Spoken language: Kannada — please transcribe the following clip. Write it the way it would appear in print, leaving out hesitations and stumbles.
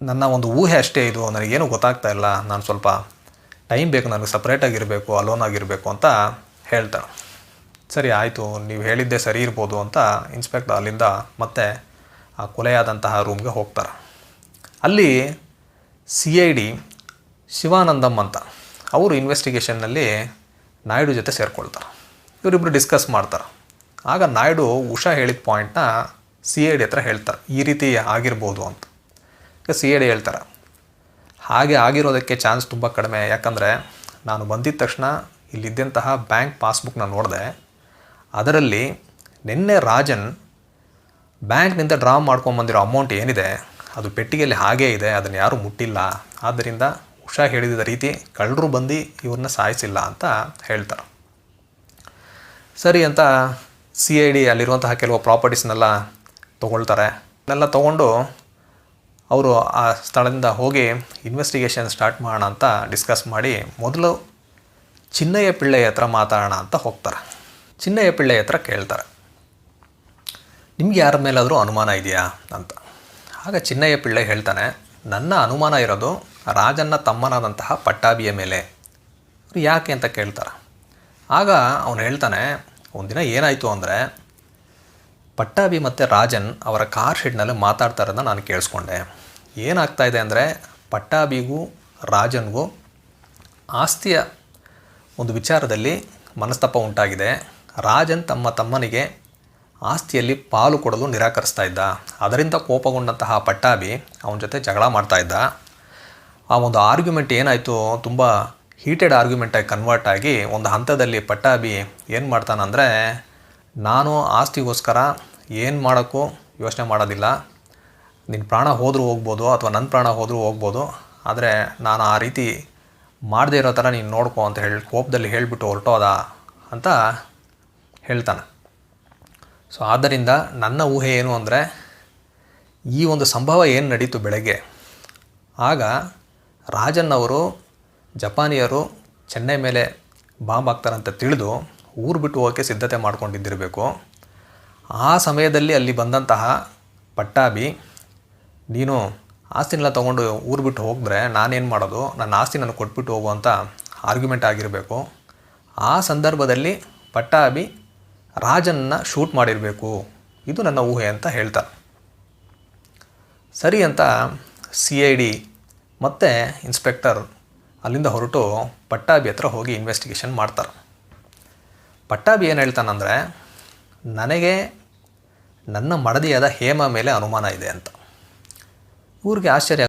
ನನ್ನ ಒಂದು ಊಹೆ ಅಷ್ಟೇ ಇದು, ನನಗೇನು ಗೊತ್ತಾಗ್ತಾ ಇಲ್ಲ, ನಾನು ಸ್ವಲ್ಪ ಟೈಮ್ ಬೇಕು, ನನಗೆ ಸಪ್ರೇಟಾಗಿರಬೇಕು, ಅಲೋನ್ ಆಗಿರಬೇಕು ಅಂತ ಹೇಳ್ತಾಳೆ. ಸರಿ ಆಯಿತು, ನೀವು ಹೇಳಿದ್ದೇ ಸರಿ ಇರ್ಬೋದು ಅಂತ ಇನ್ಸ್ಪೆಕ್ಟರ್ ಅಲ್ಲಿಂದ ಮತ್ತೆ ಆ ಕೊಲೆಯಾದಂತಹ ರೂಮ್ಗೆ ಹೋಗ್ತಾರೆ. ಅಲ್ಲಿ CID ಶಿವಾನಂದಮ್ ಅಂತ ಅವರು ಇನ್ವೆಸ್ಟಿಗೇಷನ್ನಲ್ಲಿ ನಾಯ್ಡು ಜೊತೆ ಸೇರಿಕೊಳ್ತಾರೆ. ಇವರಿಬ್ಬರು ಡಿಸ್ಕಸ್ ಮಾಡ್ತಾರೆ. ಆಗ ನಾಯ್ಡು ಉಷಾ ಹೇಳಿದ ಪಾಯಿಂಟ್ನ CID ಹತ್ರ ಹೇಳ್ತಾರೆ, ಈ ರೀತಿ ಆಗಿರ್ಬೋದು ಅಂತ. ಈಗ CID ಹೇಳ್ತಾರೆ, ಹಾಗೆ ಆಗಿರೋದಕ್ಕೆ ಚಾನ್ಸ್ ತುಂಬ ಕಡಿಮೆ, ಯಾಕಂದರೆ ನಾನು ಬಂದಿದ್ದ ತಕ್ಷಣ ಇಲ್ಲಿದ್ದಂತಹ ಬ್ಯಾಂಕ್ ಪಾಸ್ಬುಕ್ನ ನೋಡಿದೆ. ಅದರಲ್ಲಿ ನಿನ್ನೆ ರಾಜನ್ ಬ್ಯಾಂಕ್ನಿಂದ ಡ್ರಾ ಮಾಡ್ಕೊಂಬಂದಿರೋ ಅಮೌಂಟ್ ಏನಿದೆ ಅದು ಪೆಟ್ಟಿಗೆಯಲ್ಲಿ ಹಾಗೇ ಇದೆ, ಅದನ್ನು ಯಾರೂ ಮುಟ್ಟಿಲ್ಲ. ಆದ್ದರಿಂದ ಉಷಾ ಹೇಳಿದ ರೀತಿ ಕಳ್ಳರು ಬಂದು ಇವ್ರನ್ನ ಸಾಯಿಸಿಲ್ಲ ಅಂತ ಹೇಳ್ತಾರೆ. ಸರಿ ಅಂತ CID ಅಲ್ಲಿರುವಂತಹ ಕೆಲವು ಪ್ರಾಪರ್ಟೀಸ್ನೆಲ್ಲ ತೊಗೊಳ್ತಾರೆ. ಇದನ್ನೆಲ್ಲ ತೊಗೊಂಡು ಅವರು ಆ ಸ್ಥಳದಿಂದ ಹೋಗಿ ಇನ್ವೆಸ್ಟಿಗೇಷನ್ ಸ್ಟಾರ್ಟ್ ಮಾಡೋಣ ಅಂತ ಡಿಸ್ಕಸ್ ಮಾಡಿ ಮೊದಲು ಚಿನ್ನಯ್ಯ ಪಿಳ್ಳೆ ಹತ್ರ ಮಾತಾಡೋಣ ಅಂತ ಹೋಗ್ತಾರೆ. ಚಿನ್ನಯ್ಯ ಪಿಳ್ಳೆ ಹತ್ರ ಕೇಳ್ತಾರೆ, ನಿಮ್ಗೆ ಯಾರ ಮೇಲಾದರೂ ಅನುಮಾನ ಇದೆಯಾ ಅಂತ. ಆಗ ಚಿನ್ನಯ್ಯ ಪಿಳ್ಳೆ ಹೇಳ್ತಾನೆ, ನನ್ನ ಅನುಮಾನ ಇರೋದು ರಾಜನ್ನ ತಮ್ಮನಾದಂತಹ ಪಟ್ಟಾಭಿಯ ಮೇಲೆ. ಅವ್ರು ಯಾಕೆ ಅಂತ ಕೇಳ್ತಾರೆ. ಆಗ ಅವನು ಹೇಳ್ತಾನೆ, ಒಂದಿನ ಏನಾಯಿತು ಅಂದರೆ ಪಟ್ಟಾಭಿ ಮತ್ತು ರಾಜನ್ ಅವರ ಕಾರ್ ಶೆಡ್ನಲ್ಲಿ ಮಾತಾಡ್ತಾ ಇರೋದನ್ನ ನಾನು ಕೇಳಿಸ್ಕೊಂಡೆ. ಏನಾಗ್ತಾಯಿದೆ ಅಂದರೆ ಪಟ್ಟಾಭಿಗೂ ರಾಜನ್ಗೂ ಆಸ್ತಿಯ ಒಂದು ವಿಚಾರದಲ್ಲಿ ಮನಸ್ತಾಪ ಉಂಟಾಗಿದೆ. ರಾಜನ್ ತಮ್ಮನಿಗೆ ಆಸ್ತಿಯಲ್ಲಿ ಪಾಲು ಕೊಡಲು ನಿರಾಕರಿಸ್ತಾ ಇದ್ದ. ಅದರಿಂದ ಕೋಪಗೊಂಡಂತಹ ಪಟ್ಟಾಭಿ ಅವನ ಜೊತೆ ಜಗಳ ಮಾಡ್ತಾಯಿದ್ದ. ಆ ಒಂದು ಆರ್ಗ್ಯುಮೆಂಟ್ ಏನಾಯಿತು, ತುಂಬ ಹೀಟೆಡ್ ಆರ್ಗ್ಯುಮೆಂಟಾಗಿ ಕನ್ವರ್ಟ್ ಆಗಿ ಒಂದು ಹಂತದಲ್ಲಿ ಪಟ್ಟಾಭಿ ಏನು ಮಾಡ್ತಾನಂದರೆ, ನಾನು ಆಸ್ತಿಗೋಸ್ಕರ ಏನು ಮಾಡೋಕ್ಕೂ ಯೋಚನೆ ಮಾಡೋದಿಲ್ಲ, ನಿನ್ನ ಪ್ರಾಣ ಹೋದರೂ ಹೋಗ್ಬೋದು ಅಥವಾ ನನ್ನ ಪ್ರಾಣ ಹೋದರೂ ಹೋಗ್ಬೋದು, ಆದರೆ ನಾನು ಆ ರೀತಿ ಮಾಡದೇ ಇರೋ ಥರ ನೀನು ನೋಡ್ಕೋ ಅಂತ ಹೇಳಿ ಕೋಪದಲ್ಲಿ ಹೇಳಿಬಿಟ್ಟು ಹೊರಟೋದ ಅಂತ ಹೇಳ್ತಾನೆ. ಸೊ ಆದ್ದರಿಂದ ನನ್ನ ಊಹೆ ಏನು ಅಂದರೆ, ಈ ಒಂದು ಸಂಭವ ಏನು ನಡೀತು ಬೆಳಗ್ಗೆ, ಆಗ ರಾಜನ್ ಅವರು ಜಪಾನಿಯರು ಚೆನ್ನೈ ಮೇಲೆ ಬಾಂಬ್ ಹಾಕ್ತಾರಂತ ತಿಳಿದು ಊರು ಬಿಟ್ಟು ಹೋಗೋಕ್ಕೆ ಸಿದ್ಧತೆ ಮಾಡ್ಕೊಂಡಿದ್ದಿರಬೇಕು. ಆ ಸಮಯದಲ್ಲಿ ಅಲ್ಲಿ ಬಂದಂತಹ ಪಟ್ಟಾಭಿ, ನೀನು ಆಸ್ತಿನೆಲ್ಲ ತೊಗೊಂಡು ಊರು ಬಿಟ್ಟು ಹೋಗಿದ್ರೆ ನಾನೇನು ಮಾಡೋದು, ನನ್ನ ಆಸ್ತಿ ನನಗೆ ಕೊಟ್ಬಿಟ್ಟು ಹೋಗು ಅಂತ ಆರ್ಗ್ಯುಮೆಂಟ್ ಆಗಿರಬೇಕು. ಆ ಸಂದರ್ಭದಲ್ಲಿ ಪಟ್ಟಾಭಿ ರಾಜನ್ನ ಶೂಟ್ ಮಾಡಿರಬೇಕು, ಇದು ನನ್ನ ಊಹೆ ಅಂತ ಹೇಳ್ತಾರೆ. ಸರಿ ಅಂತ CID ಮತ್ತು ಇನ್ಸ್ಪೆಕ್ಟರ್ ಅಲ್ಲಿಂದ ಹೊರಟು ಪಟ್ಟಾಭಿ ಹತ್ರ ಹೋಗಿ ಇನ್ವೆಸ್ಟಿಗೇಷನ್ ಮಾಡ್ತಾರೆ. ಪಟ್ಟಾಭಿ ಏನು ಹೇಳ್ತಾನಂದರೆ, ನನಗೆ ನನ್ನ ಮಡದಿಯಾದ ಹೇಮ ಮೇಲೆ ಅನುಮಾನ ಇದೆ ಅಂತ. ಊರಿಗೆ ಆಶ್ಚರ್ಯ.